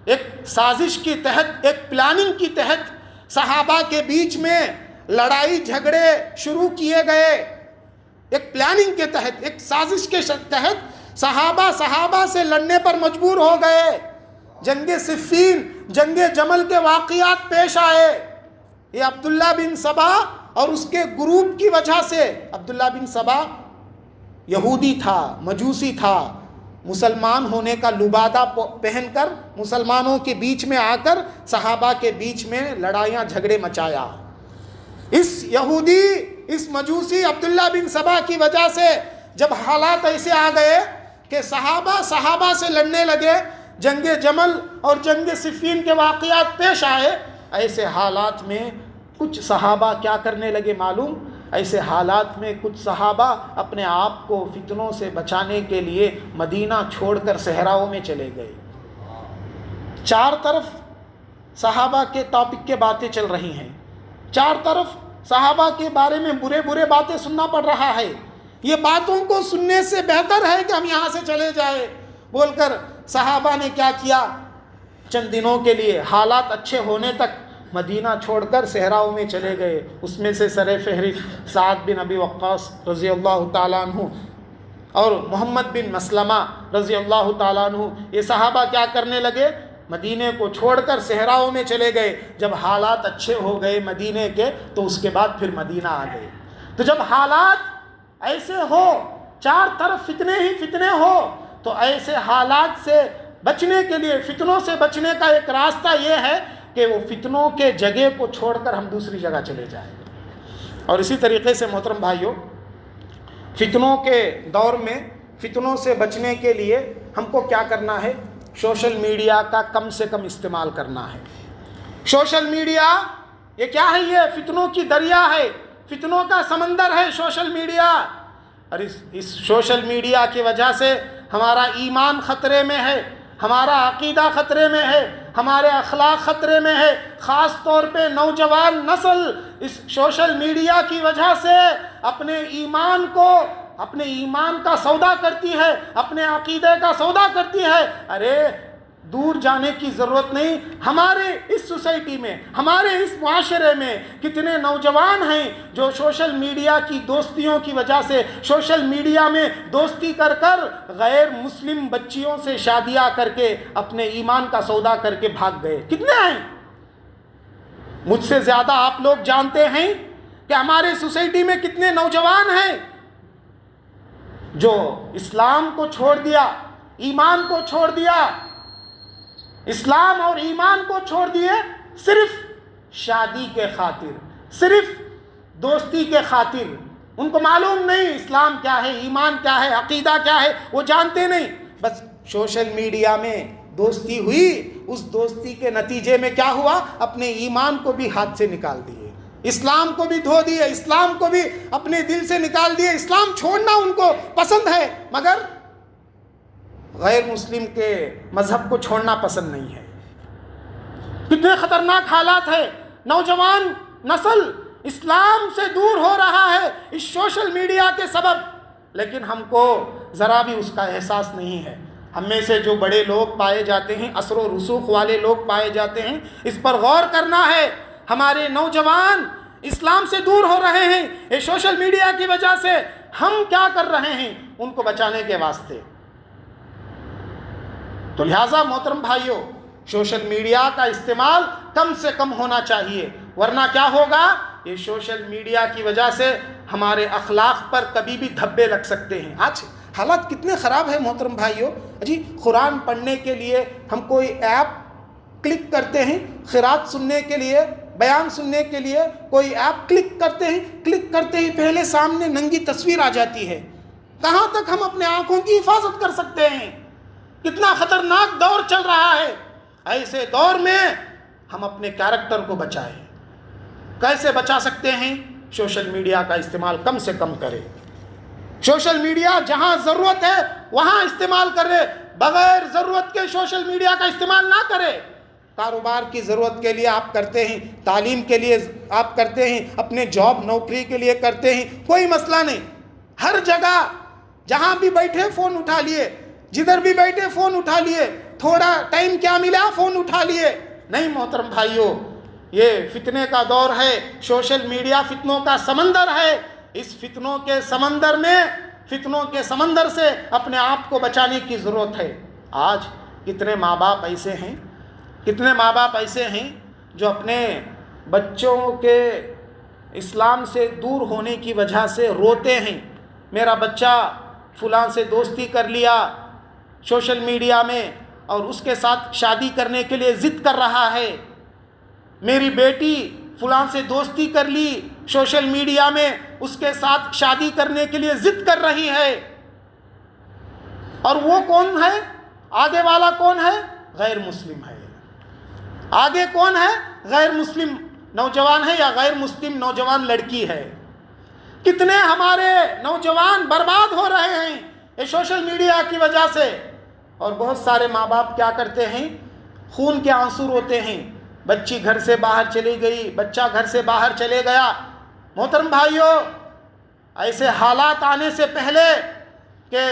ایک سازش کی تحت، ایک پلاننگ کی تحت صحابہ کے بیچ میں لڑائی جھگڑے شروع کیے گئے۔ ایک پلاننگ کے تحت، ایک سازش کے تحت صحابہ سے لڑنے پر مجبور ہو گئے۔ جنگ صفین، جنگ جمل کے واقعات پیش آئے۔ یہ عبداللہ بن سبا اور اس کے گروپ کی وجہ سے، عبداللہ بن سبا یہودی تھا، مجوسی تھا، مسلمان ہونے کا لبادہ پہن کر مسلمانوں کے بیچ میں آ کر صحابہ کے بیچ میں لڑائیاں جھگڑے مچایا۔ اس یہودی، اس مجوسی عبداللہ بن سبا کی وجہ سے جب حالات ایسے آ گئے کہ صحابہ سے لڑنے لگے، جنگ جمل اور جنگ صفین کے واقعات پیش آئے، ایسے حالات میں کچھ صحابہ کیا کرنے لگے معلوم؟ ایسے حالات میں کچھ صحابہ اپنے آپ کو فتنوں سے بچانے کے لیے مدینہ چھوڑ کر صحراؤں میں چلے گئے۔ چار طرف صحابہ کے ٹاپک کے باتیں چل رہی ہیں، چار طرف صحابہ کے بارے میں برے باتیں سننا پڑ رہا ہے۔ یہ باتوں کو سننے سے بہتر ہے کہ ہم یہاں سے چلے جائیں بول کر صحابہ نے کیا کیا، چند دنوں کے لیے حالات اچھے ہونے تک مدینہ چھوڑ کر صحراؤں میں چلے گئے۔ اس میں سے سر فہرست سعد بن ابی وقاص رضی اللہ تعالیٰ عنہ اور محمد بن مسلمہ رضی اللہ تعالیٰ عنہ، یہ صحابہ کیا کرنے لگے؟ مدینے کو چھوڑ کر صحراؤں میں چلے گئے۔ جب حالات اچھے ہو گئے مدینے کے تو اس کے بعد پھر مدینہ آ گئے۔ تو جب حالات ایسے ہو، چار طرف فتنے ہی فتنے ہو، تو ایسے حالات سے بچنے کے لیے، فتنوں سے بچنے کا ایک راستہ یہ ہے کہ وہ فتنوں کے جگہ کو چھوڑ کر ہم دوسری جگہ چلے جائیں۔ اور اسی طریقے سے محترم بھائیوں، فتنوں کے دور میں فتنوں سے بچنے کے لیے ہم کو کیا کرنا ہے؟ سوشل میڈیا کا کم سے کم استعمال کرنا ہے۔ سوشل میڈیا یہ کیا ہے؟ یہ فتنوں کی دریا ہے، فتنوں کا سمندر ہے سوشل میڈیا۔ اور اس سوشل میڈیا کی وجہ سے ہمارا ایمان خطرے میں ہے، ہمارا عقیدہ خطرے میں ہے، ہمارے اخلاق خطرے میں ہے۔ خاص طور پہ نوجوان نسل اس سوشل میڈیا کی وجہ سے اپنے ایمان کا سودا کرتی ہے، اپنے عقیدے کا سودا کرتی ہے۔ ارے دور جانے کی ضرورت نہیں، ہمارے اس سوسائٹی میں، ہمارے اس معاشرے میں کتنے نوجوان ہیں جو سوشل میڈیا کی دوستیوں کی وجہ سے، سوشل میڈیا میں دوستی کر کر غیر مسلم بچیوں سے شادیاں کر کے اپنے ایمان کا سودا کر کے بھاگ گئے۔ کتنے ہیں؟ مجھ سے زیادہ آپ لوگ جانتے ہیں کہ ہمارے سوسائٹی میں کتنے نوجوان ہیں جو اسلام کو چھوڑ دیا، ایمان کو چھوڑ دیا، اسلام اور ایمان کو چھوڑ دیے صرف شادی کے خاطر، صرف دوستی کے خاطر. ان کو معلوم نہیں اسلام کیا ہے، ایمان کیا ہے، عقیدہ کیا ہے، وہ جانتے نہیں. بس سوشل میڈیا میں دوستی ہوئی، اس دوستی کے نتیجے میں کیا ہوا؟ اپنے ایمان کو بھی ہاتھ سے نکال دیے، اسلام کو بھی دھو دیے، اسلام کو بھی اپنے دل سے نکال دیے. اسلام چھوڑنا ان کو پسند ہے مگر غیر مسلم کے مذہب کو چھوڑنا پسند نہیں ہے. کتنے خطرناک حالات ہے. نوجوان نسل اسلام سے دور ہو رہا ہے اس سوشل میڈیا کے سبب، لیکن ہم کو ذرا بھی اس کا احساس نہیں ہے. ہم میں سے جو بڑے لوگ پائے جاتے ہیں، اثر و رسوخ والے لوگ پائے جاتے ہیں، اس پر غور کرنا ہے. ہمارے نوجوان اسلام سے دور ہو رہے ہیں یہ سوشل میڈیا کی وجہ سے. ہم کیا کر رہے ہیں ان کو بچانے کے واسطے؟ تو لہٰذا محترم بھائیوں، سوشل میڈیا کا استعمال کم سے کم ہونا چاہیے، ورنہ کیا ہوگا؟ یہ سوشل میڈیا کی وجہ سے ہمارے اخلاق پر کبھی بھی دھبے لگ سکتے ہیں. آج حالات کتنے خراب ہیں محترم بھائیوں. جی قرآن پڑھنے کے لیے ہم کوئی ایپ کلک کرتے ہیں، قرات سننے کے لیے، بیان سننے کے لیے کوئی ایپ کلک کرتے ہیں، کلک کرتے ہی پہلے سامنے ننگی تصویر آ جاتی ہے. کہاں تک ہم اپنے آنکھوں کی حفاظت کر سکتے ہیں؟ کتنا خطرناک دور چل رہا ہے. ایسے دور میں ہم اپنے کیریکٹر کو بچائیں. کیسے بچا سکتے ہیں؟ سوشل میڈیا کا استعمال کم سے کم کریں. سوشل میڈیا جہاں ضرورت ہے وہاں استعمال کرے، بغیر ضرورت کے سوشل میڈیا کا استعمال نہ کرے. کاروبار کی ضرورت کے لیے آپ کرتے ہیں، تعلیم کے لیے آپ کرتے ہیں، اپنے جاب نوکری کے لیے کرتے ہیں، کوئی مسئلہ نہیں. ہر جگہ جہاں بھی بیٹھے فون اٹھا لیے، جدھر بھی بیٹھے فون اٹھا لیے، تھوڑا ٹائم کیا ملا فون اٹھا لیے. نہیں محترم بھائیوں، یہ فتنے کا دور ہے. سوشل میڈیا فتنوں کا سمندر ہے. اس فتنوں کے سمندر میں، فتنوں کے سمندر سے اپنے آپ کو بچانے کی ضرورت ہے. آج کتنے ماں باپ ایسے ہیں، کتنے ماں باپ ایسے ہیں جو اپنے بچوں کے اسلام سے دور ہونے کی وجہ سے روتے ہیں. میرا بچہ فلاں سے دوستی کر لیا سوشل میڈیا میں اور اس کے ساتھ شادی کرنے کے لیے ضد کر رہا ہے. میری بیٹی فلاں سے دوستی کر لی سوشل میڈیا میں، اس کے ساتھ شادی کرنے کے لیے ضد کر رہی ہے. اور وہ کون ہے؟ آگے والا کون ہے؟ غیر مسلم ہے. آگے کون ہے؟ غیر مسلم نوجوان ہے یا غیر مسلم نوجوان لڑکی ہے. کتنے ہمارے نوجوان برباد ہو رہے ہیں یہ سوشل میڈیا کی وجہ سے. اور بہت سارے ماں باپ کیا کرتے ہیں؟ خون کے آنسو روتے ہیں. بچی گھر سے باہر چلی گئی، بچہ گھر سے باہر چلے گیا. محترم بھائیوں، ایسے حالات آنے سے پہلے کہ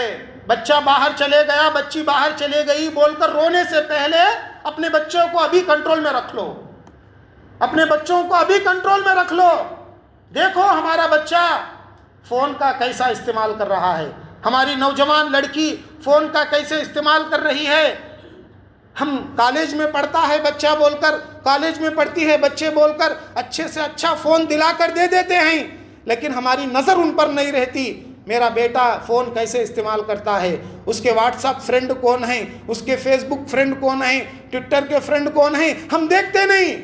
بچہ باہر چلے گیا، بچی باہر چلے گئی بول کر رونے سے پہلے اپنے بچوں کو ابھی کنٹرول میں رکھ لو. اپنے بچوں کو ابھی کنٹرول میں رکھ لو. دیکھو ہمارا بچہ فون کا کیسا استعمال کر رہا ہے، ہماری نوجوان لڑکی فون کا کیسے استعمال کر رہی ہے. ہم کالج میں پڑھتا ہے بچہ بول کر، کالج میں پڑھتی ہے بچے بول کر اچھے سے اچھا فون دلا کر دے دیتے ہیں، لیکن ہماری نظر ان پر نہیں رہتی. میرا بیٹا فون کیسے استعمال کرتا ہے، اس کے واٹس ایپ فرینڈ کون ہیں، اس کے فیس بک فرینڈ کون ہیں، ٹویٹر کے فرینڈ کون ہیں، ہم دیکھتے نہیں.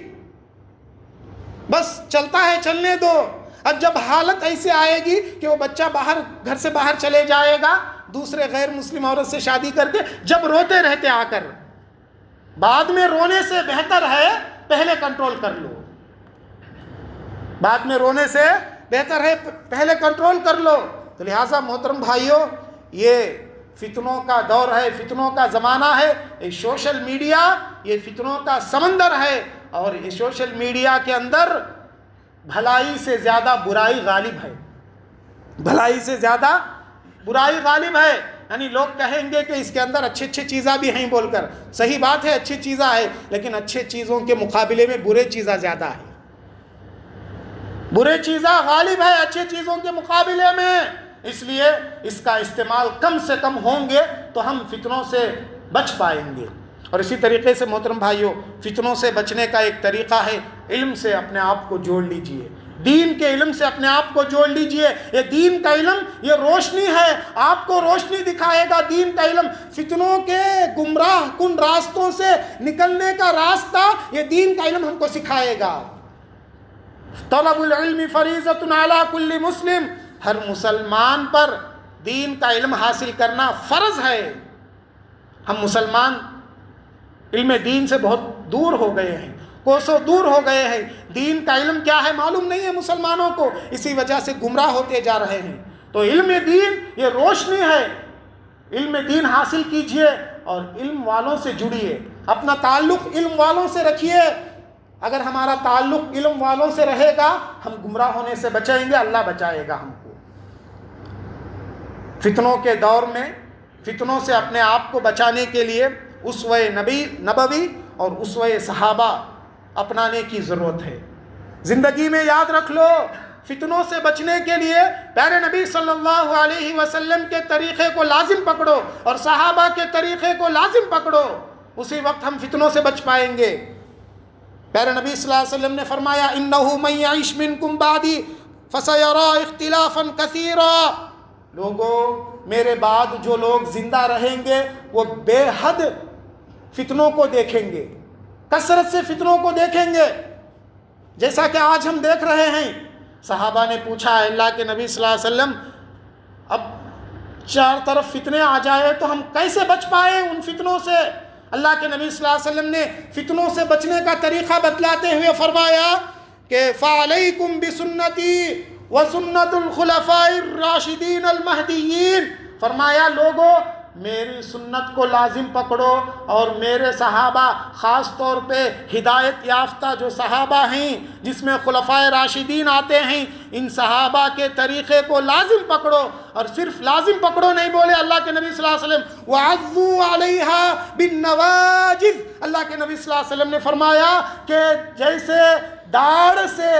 بس چلتا ہے، چلنے دو. اب جب حالت ایسے آئے گی کہ وہ بچہ باہر گھر سے باہر چلے جائے گا دوسرے غیر مسلم عورت سے شادی کر کے، جب روتے رہتے آ کر، بعد میں رونے سے بہتر ہے پہلے کنٹرول کر لو. بعد میں رونے سے بہتر ہے پہلے کنٹرول کر لو. تو لہٰذا محترم بھائیوں، یہ فتنوں کا دور ہے، فتنوں کا زمانہ ہے. یہ سوشل میڈیا یہ فتنوں کا سمندر ہے، اور یہ سوشل میڈیا کے اندر بھلائی سے زیادہ برائی غالب ہے. بھلائی سے زیادہ برائی غالب ہے. یعنی لوگ کہیں گے کہ اس کے اندر اچھی اچھی چیزیں بھی ہیں بول کر. صحیح بات ہے، اچھی چیزیں ہے، لیکن اچھے چیزوں کے مقابلے میں برے چیزیں زیادہ ہیں. برے چیزیں غالب ہے اچھے چیزوں کے مقابلے میں. اس لیے اس کا استعمال کم سے کم ہوں گے تو ہم فتنوں سے بچ پائیں گے. اور اسی طریقے سے محترم بھائیوں، فتنوں سے بچنے کا ایک طریقہ ہے علم سے اپنے آپ کو جوڑ لیجئے. دین کے علم سے اپنے آپ کو جوڑ لیجئے. یہ دین کا علم یہ روشنی ہے، آپ کو روشنی دکھائے گا. دین کا علم فتنوں کے گمراہ کن راستوں سے نکلنے کا راستہ یہ دین کا علم ہم کو سکھائے گا. طلب العلم فریضۃ علی کل مسلم، ہر مسلمان پر دین کا علم حاصل کرنا فرض ہے. ہم مسلمان علم دین سے بہت دور ہو گئے ہیں، کوسوں دور ہو گئے ہیں. دین کا علم کیا ہے معلوم نہیں ہے مسلمانوں کو، اسی وجہ سے گمراہ ہوتے جا رہے ہیں. تو علم دین یہ روشنی ہے. علم دین حاصل کیجئے اور علم والوں سے جڑیے، اپنا تعلق علم والوں سے رکھیے. اگر ہمارا تعلق علم والوں سے رہے گا ہم گمراہ ہونے سے بچیں گے، اللہ بچائے گا ہم کو. فتنوں کے دور میں فتنوں سے اپنے آپ کو بچانے کے لیے اسوہ نبوی اور اسوہ صحابہ اپنانے کی ضرورت ہے. زندگی میں یاد رکھ لو، فتنوں سے بچنے کے لیے پیارے نبی صلی اللہ علیہ وسلم کے طریقے کو لازم پکڑو اور صحابہ کے طریقے کو لازم پکڑو، اسی وقت ہم فتنوں سے بچ پائیں گے. پیارے نبی صلی اللہ علیہ وسلم نے فرمایا انہ من یعش منکم بعدی فسیری اختلافا کثیرا. لوگوں میرے بعد جو لوگ زندہ رہیں گے وہ بے حد فتنوں کو دیکھیں گے، کثرت سے فتنوں کو دیکھیں گے، جیسا کہ آج ہم دیکھ رہے ہیں. صحابہ نے پوچھا اللہ کے نبی صلی اللہ علیہ وسلم اب چار طرف فتنے آ جائے تو ہم کیسے بچ پائے ان فتنوں سے؟ اللہ کے نبی صلی اللہ علیہ وسلم نے فتنوں سے بچنے کا طریقہ بتلاتے ہوئے فرمایا کہ فَعَلَيْكُمْ بِسُنَّتِي وَسُنَّةُ الْخُلَفَاءِ الرَّاشِدِينَ الْمَهْدِيِّينَ. فرمایا لوگوں میری سنت کو لازم پکڑو اور میرے صحابہ، خاص طور پہ ہدایت یافتہ جو صحابہ ہیں جس میں خلفائے راشدین آتے ہیں، ان صحابہ کے طریقے کو لازم پکڑو. اور صرف لازم پکڑو نہیں بولے اللہ کے نبی صلی اللہ علیہ وسلم وَعَضُّوا عَلَيْهَا بِالنَّوَاجِذِ. اللہ کے نبی صلی اللہ علیہ وسلم نے فرمایا کہ جیسے داڑھ سے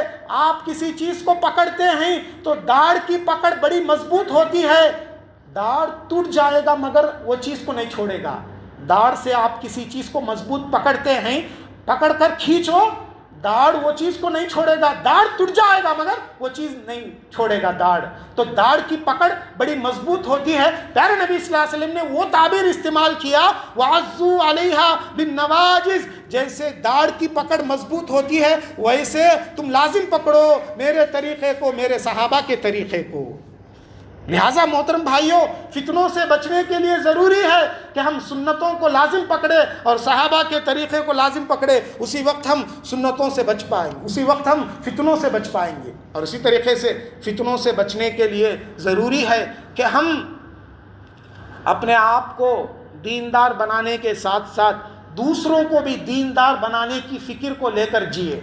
آپ کسی چیز کو پکڑتے ہیں تو داڑھ کی پکڑ بڑی مضبوط ہوتی ہے، داڑھ ٹوٹ جائے گا مگر وہ چیز کو نہیں چھوڑے گا. داڑھ سے آپ کسی چیز کو مضبوط پکڑتے ہیں، پکڑ کر کھینچو، داڑھ وہ چیز کو نہیں چھوڑے گا، داڑھ ٹوٹ جائے گا مگر وہ چیز نہیں چھوڑے گا داڑھ. تو داڑھ کی پکڑ بڑی مضبوط ہوتی ہے. پیارے نبی صلی اللہ علیہ وسلم نے وہ تعبیر استعمال کیا وَعَضُّوا عَلَيْهَا بِالنَّوَاجِذِ. جیسے داڑھ کی پکڑ مضبوط ہوتی ہے ویسے تم لازم پکڑو میرے طریقے کو، میرے صحابہ کے طریقے کو. لہٰذا محترم بھائیوں، فتنوں سے بچنے کے لیے ضروری ہے کہ ہم سنتوں کو لازم پکڑے اور صحابہ کے طریقے کو لازم پکڑے. اسی وقت ہم سنتوں سے بچ پائیں گے، اسی وقت ہم فتنوں سے بچ پائیں گے. اور اسی طریقے سے فتنوں سے بچنے کے لیے ضروری ہے کہ ہم اپنے آپ کو دیندار بنانے کے ساتھ ساتھ دوسروں کو بھی دیندار بنانے کی فکر کو لے کر جیے.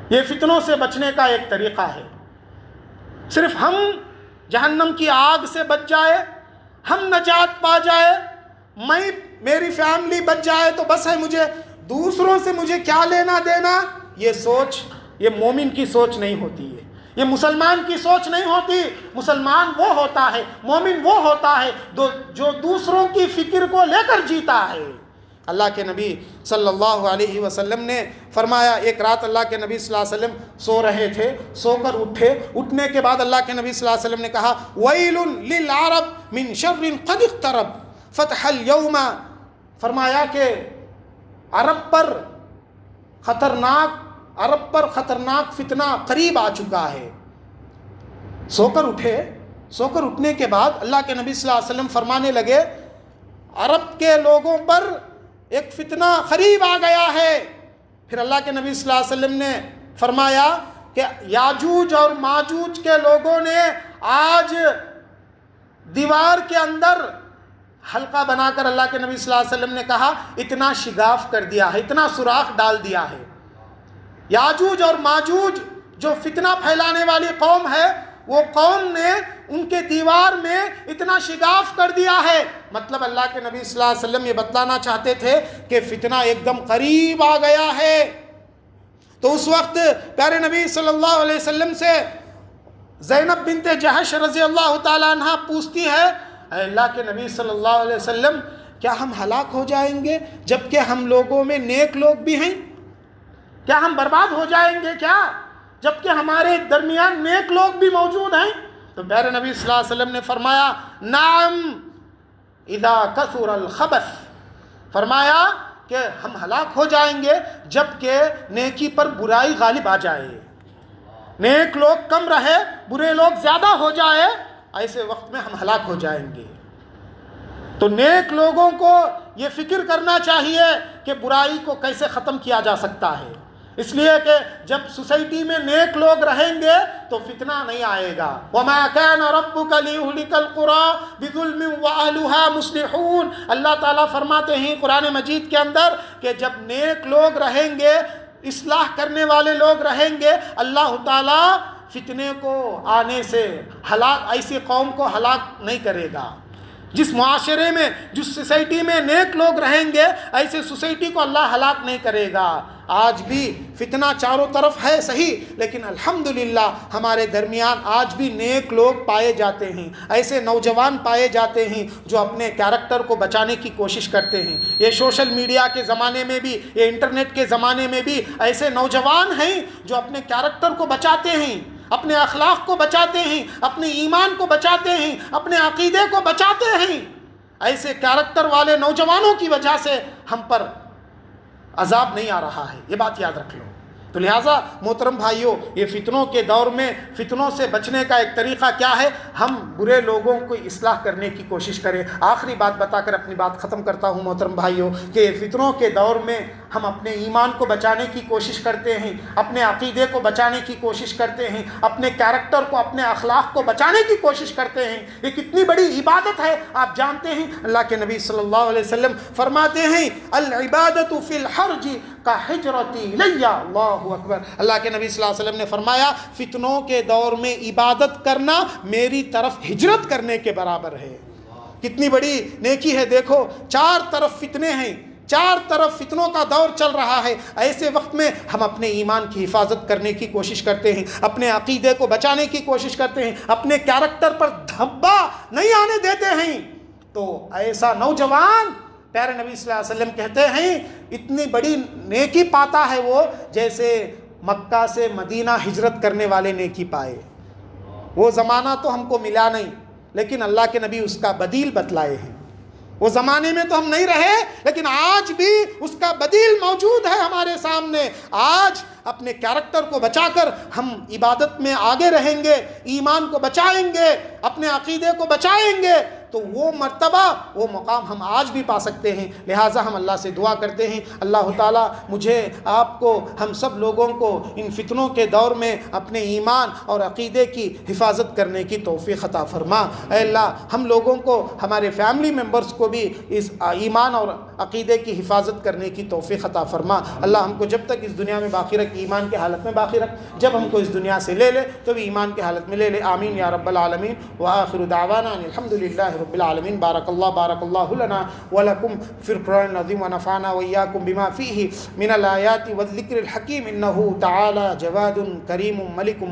یہ فتنوں سے بچنے کا ایک طریقہ ہے. صرف ہم جہنم کی آگ سے بچ جائے، ہم نجات پا جائے، میری فیملی بچ جائے تو بس ہے، مجھے دوسروں سے مجھے کیا لینا دینا، یہ سوچ یہ مومن کی سوچ نہیں ہوتی ہے، یہ مسلمان کی سوچ نہیں ہوتی. مسلمان وہ ہوتا ہے، مومن وہ ہوتا ہے جو دوسروں کی فکر کو لے کر جیتا ہے. اللہ کے نبی صلی اللہ علیہ وسلم نے فرمایا ایک رات اللہ کے نبی صلی اللہ علیہ وسلم سو رہے تھے، سو کر اٹھے، اٹھنے کے بعد اللہ کے نبی صلی اللہ علیہ وسلم نے کہا وَيْلٌ لِلْعَرَبِ مِنْ شَرٍ قَدِ اقْتَرَبَ فَتَحَ الْيَوْمَ. فرمایا کہ عرب پر خطرناک فتنہ قریب آ چکا ہے. سو کر اٹھے، سو کر اٹھنے کے بعد اللہ کے نبی صلی اللہ علیہ وسلم فرمانے لگے عرب کے لوگوں پر ایک فتنہ قریب آ گیا ہے. پھر اللہ کے نبی صلی اللہ علیہ وسلم نے فرمایا کہ یاجوج اور ماجوج کے لوگوں نے آج دیوار کے اندر حلقہ بنا کر اللہ کے نبی صلی اللہ علیہ وسلم نے کہا اتنا شگاف کر دیا ہے، اتنا سوراخ ڈال دیا ہے. یاجوج اور ماجوج جو فتنہ پھیلانے والی قوم ہے، وہ قوم نے ان کے دیوار میں اتنا شگاف کر دیا ہے. مطلب اللہ کے نبی صلی اللہ علیہ وسلم یہ بتلانا چاہتے تھے کہ فتنہ ایک دم قریب آ گیا ہے. تو اس وقت پیارے نبی صلی اللہ علیہ وسلم سے زینب بنت جہش رضی اللہ تعالیٰ عنہ پوچھتی ہے اے اللہ کے نبی صلی اللہ علیہ وسلم کیا ہم ہلاک ہو جائیں گے جبکہ ہم لوگوں میں نیک لوگ بھی ہیں؟ کیا ہم برباد ہو جائیں گے کیا جبکہ ہمارے درمیان نیک لوگ بھی موجود ہیں؟ تو پیارے نبی صلی اللہ علیہ وسلم نے فرمایا نعم اذا کثر الخبث، فرمایا کہ ہم ہلاک ہو جائیں گے جبکہ نیکی پر برائی غالب آ جائے، نیک لوگ کم رہے برے لوگ زیادہ ہو جائے، ایسے وقت میں ہم ہلاک ہو جائیں گے۔ تو نیک لوگوں کو یہ فکر کرنا چاہیے کہ برائی کو کیسے ختم کیا جا سکتا ہے، اس لیے کہ جب سوسائٹی میں نیک لوگ رہیں گے تو فتنہ نہیں آئے گا۔ وَمَا كَانَ رَبُّكَ لِيُهْلِكَ الْقُرَىٰ بِظُلْمٍ وَأَهْلُهَا مُصْلِحُونَ، اللہ تعالیٰ فرماتے ہیں قرآن مجید کے اندر کہ جب نیک لوگ رہیں گے، اصلاح کرنے والے لوگ رہیں گے، اللہ تعالیٰ فتنے کو آنے سے ایسی قوم کو ہلاک نہیں کرے گا۔ جس معاشرے میں، جس سوسائٹی میں نیک لوگ رہیں گے، ایسے سوسائٹی کو اللہ ہلاک نہیں کرے گا۔ آج بھی فتنہ چاروں طرف ہے صحیح، لیکن الحمدللہ ہمارے درمیان آج بھی نیک لوگ پائے جاتے ہیں، ایسے نوجوان پائے جاتے ہیں جو اپنے کیریکٹر کو بچانے کی کوشش کرتے ہیں۔ یہ سوشل میڈیا کے زمانے میں بھی، یہ انٹرنیٹ کے زمانے میں بھی ایسے نوجوان ہیں جو اپنے کیریکٹر کو بچاتے ہیں، اپنے اخلاق کو بچاتے ہیں، اپنے ایمان کو بچاتے ہیں، اپنے عقیدے کو بچاتے ہیں۔ ایسے کیریکٹر والے نوجوانوں کی وجہ سے ہم پر عذاب نہیں آ رہا ہے، یہ بات یاد رکھ لو۔ تو لہٰذا محترم بھائیوں، یہ فتنوں کے دور میں فتنوں سے بچنے کا ایک طریقہ کیا ہے؟ ہم برے لوگوں کو اصلاح کرنے کی کوشش کریں۔ آخری بات بتا کر اپنی بات ختم کرتا ہوں محترم بھائیوں کہ فتنوں کے دور میں ہم اپنے ایمان کو بچانے کی کوشش کرتے ہیں، اپنے عقیدے کو بچانے کی کوشش کرتے ہیں، اپنے کیریکٹر کو، اپنے اخلاق کو بچانے کی کوشش کرتے ہیں۔ یہ کتنی بڑی عبادت ہے آپ جانتے ہیں؟ اللہ کے نبی صلی اللہ علیہ وسلم فرماتے ہیں العبادت فی الحرج کا ہجرتی الیہ، اللہ اکبر۔ اللہ کے نبی صلی اللہ علیہ وسلم نے فرمایا فتنوں کے دور میں عبادت کرنا میری طرف ہجرت کرنے کے برابر ہے۔ کتنی بڑی نیکی ہے، دیکھو چار طرف فتنے ہیں، چار طرف فتنوں کا دور چل رہا ہے، ایسے وقت میں ہم اپنے ایمان کی حفاظت کرنے کی کوشش کرتے ہیں، اپنے عقیدے کو بچانے کی کوشش کرتے ہیں، اپنے کیریکٹر پر دھبا نہیں آنے دیتے ہیں، تو ایسا نوجوان پیارے نبی صلی اللہ علیہ وسلم کہتے ہیں اتنی بڑی نیکی پاتا ہے وہ جیسے مکہ سے مدینہ ہجرت کرنے والے نیکی پائے۔ وہ زمانہ تو ہم کو ملا نہیں، لیکن اللہ کے نبی اس کا بدیل بتلائے ہیں۔ وہ زمانے میں تو ہم نہیں رہے، لیکن آج بھی اس کا بدیل موجود ہے ہمارے سامنے۔ آج اپنے کیریکٹر کو بچا کر ہم عبادت میں آگے رہیں گے، ایمان کو بچائیں گے، اپنے عقیدے کو بچائیں گے، تو وہ مرتبہ، وہ مقام ہم آج بھی پا سکتے ہیں۔ لہٰذا ہم اللہ سے دعا کرتے ہیں اللہ تعالیٰ مجھے، آپ کو، ہم سب لوگوں کو ان فتنوں کے دور میں اپنے ایمان اور عقیدے کی حفاظت کرنے کی توفیق عطا فرما۔ اے اللہ ہم لوگوں کو، ہمارے فیملی ممبرز کو بھی اس ایمان اور عقیدے کی حفاظت کرنے کی توفیق عطا فرما۔ اللہ ہم کو جب تک اس دنیا میں باقی رکھ، ایمان کے حالت میں باقی رکھ، جب ہم کو اس دنیا سے لے تو بھی ایمان کے حالت میں لے۔ آمین یا رب العالمین۔ وآخر دعوانا ان الحمدللہ رب العالمین۔ بارک اللہ لنا ولکم فی القرآن العظیم ونفعنا وإیاکم بما فیہ من الآیات والذکر الحکیم، انہ تعالی جواد کریم ملک